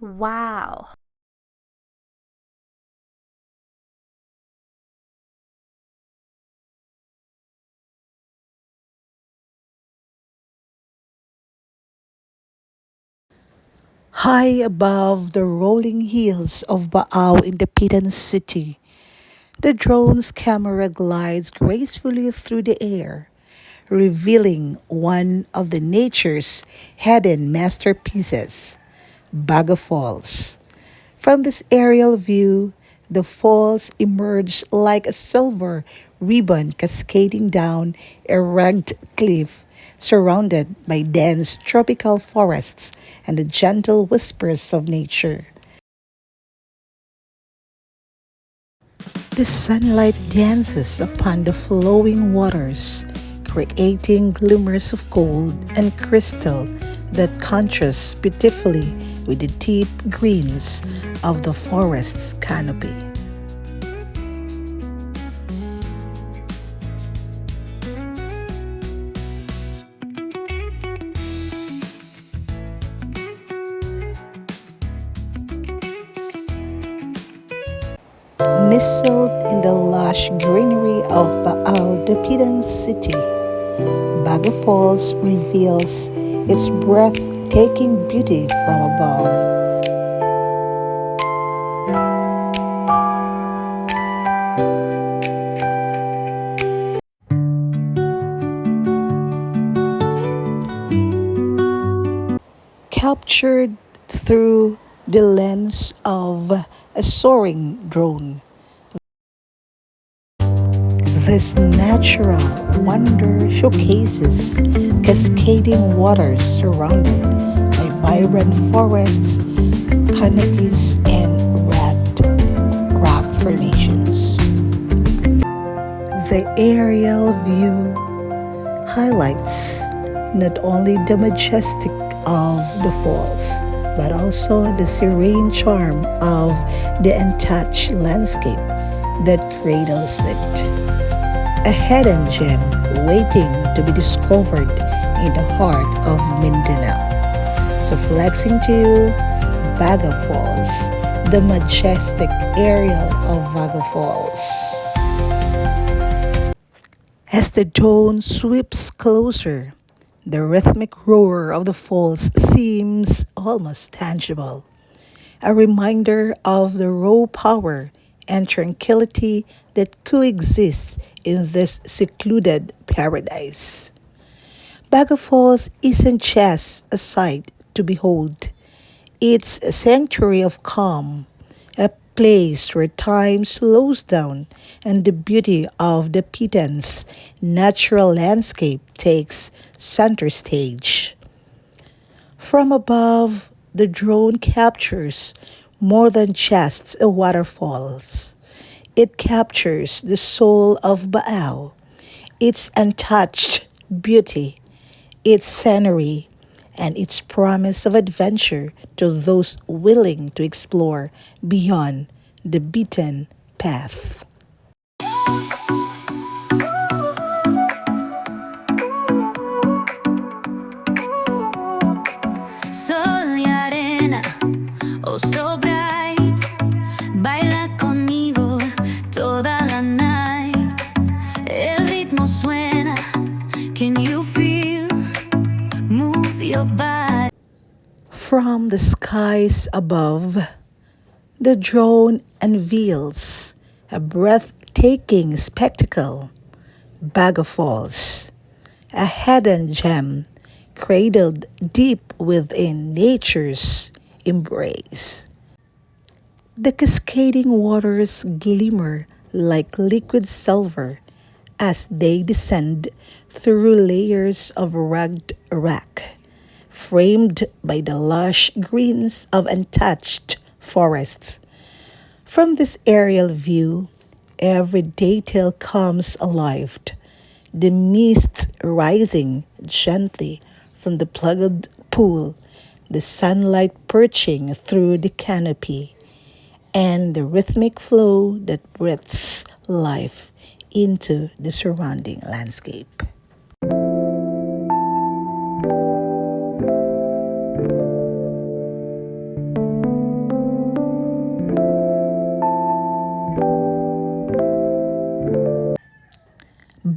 Wow. High above the rolling hills of Baao in the Pitan city, the drone's camera glides gracefully through the air, revealing one of the nature's hidden masterpieces, Baga Falls. From this aerial view, the falls emerge like a silver ribbon cascading down a rugged cliff, surrounded by dense tropical forests and the gentle whispers of nature. The sunlight dances upon the flowing waters, creating glimmers of gold and crystal that contrast beautifully with the deep greens of the forest's canopy. Nestled in the lush greenery of Baao, the Pidan city, Baga Falls reveals its breathtaking beauty from above. Captured through the lens of a soaring drone. This natural wonder showcases cascading waters surrounded by vibrant forests, canopies, and red rock formations. The aerial view highlights not only the majestic of the falls, but also the serene charm of the untouched landscape that cradles it. A hidden gem waiting to be discovered in the heart of Mindanao. So flexing to you, Baga Falls, the majestic aerial of Baga Falls. As the drone sweeps closer, the rhythmic roar of the falls seems almost tangible, a reminder of the raw power and tranquility that coexist in this secluded paradise. Baga Falls isn't just a sight to behold, it's a sanctuary of calm, a place where time slows down and the beauty of the Pitans' natural landscape takes center stage. From above, the drone captures more than just a waterfalls. It captures the soul of Baal, its untouched beauty, its scenery, and its promise of adventure to those willing to explore beyond the beaten path. Sol y arena, oh so bright, baila conmigo toda la night. El ritmo suena, can you feel? Move your body. From the skies above, the drone unveils a breathtaking spectacle. Baga Falls, a hidden gem cradled deep within nature's embrace. The cascading waters glimmer like liquid silver as they descend through layers of rugged rock, framed by the lush greens of untouched forests. From this aerial view, every detail comes alive. The mist rising gently from the plugged pool, the sunlight perching through the canopy, and the rhythmic flow that breathes life into the surrounding landscape.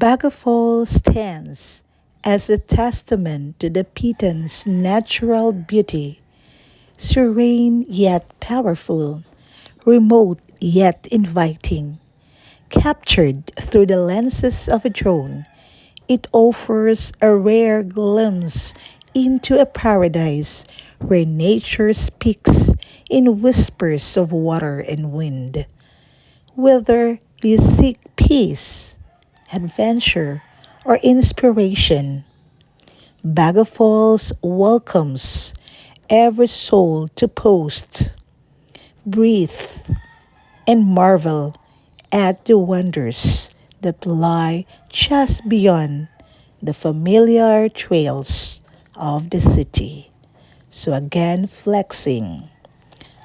Baga Falls stands as a testament to the Piton's natural beauty, serene yet powerful, remote yet inviting. Captured through the lenses of a drone, it offers a rare glimpse into a paradise where nature speaks in whispers of water and wind. Whether you seek peace, adventure, or inspiration, Baga Falls welcomes every soul to post, breathe, and marvel at the wonders that lie just beyond the familiar trails of the city. So again, flexing.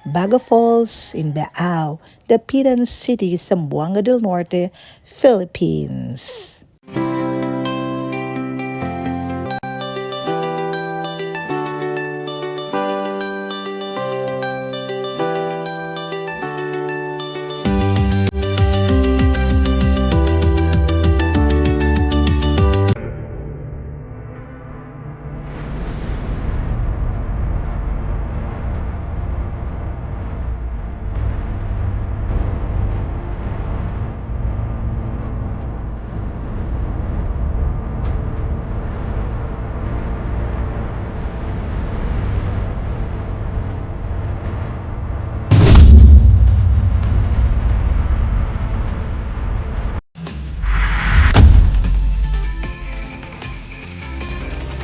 Baga Falls in Baao, Dapitan City, Zamboanga del Norte, Philippines.